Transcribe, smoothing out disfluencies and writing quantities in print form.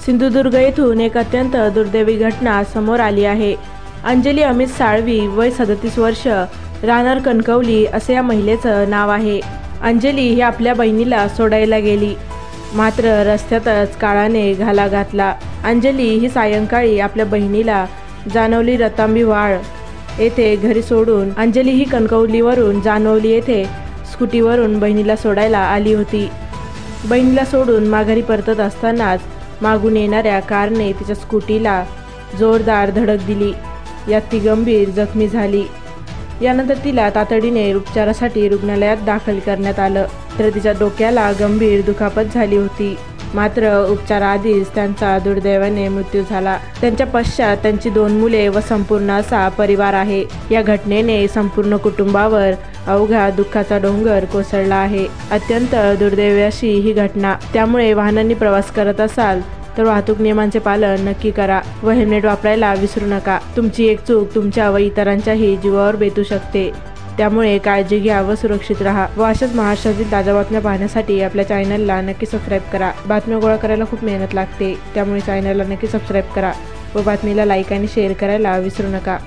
सिंधुदुर्ग येथून एक अत्यंत दुर्दैवी घटना समोर आली आहे। अंजली अमित साळवी, वय 37 वर्ष, राहणार कणकवली असे या महिलेचं नाव आहे। अंजली ही आपल्या बहिणीला सोडायला गेली, मात्र रस्त्यातच काळाने घाला घातला। अंजली ही सायंकाळी आपल्या बहिणीला जानवली रतांबी वाळ येथे घरी सोडून अंजली ही कणकवलीवरून जानवली येथे स्कूटीवरून बहिणीला सोडायला आली होती। बहिणीला सोडून माघारी परतत असतानाच मागून येणाऱ्या कारने तिच्या स्कूटीला जोरदार धडक दिली। यात ती गंभीर जखमी झाली। यानंतर तिला तातडीने उपचारासाठी रुग्णालयात दाखल करण्यात आलं, तर तिच्या डोक्याला गंभीर दुखापत झाली होती। मात्र उपचाराआधीच त्यांचा दुर्दैवाने मृत्यू झाला। त्यांच्या पश्चात त्यांची 2 मुले व संपूर्ण असा परिवार आहे। या घटनेने संपूर्ण कुटुंबावर अवघा दुःखाचा डोंगर कोसळला आहे। अत्यंत दुर्दैवी अशी ही घटना। त्यामुळे वाहनांनी प्रवास करत असाल तर वाहतूक नियमांचे पालन नक्की करा व हेल्मेट वापरायला विसरू नका। तुमची एक चूक तुमच्या व इतरांच्याही जीवावर बेतू शकते, त्यामुळे काळजी घ्या व सुरक्षित राहा। व अशाच महाराष्ट्रातील ताज्या बातम्या पाहण्यासाठी आपल्या चॅनलला नक्की सबस्क्राईब करा। बातम्या गोळा करायला खूप मेहनत लागते, त्यामुळे चॅनलला नक्की सबस्क्राईब करा व बातमीला लाईक आणि शेअर करायला विसरू नका।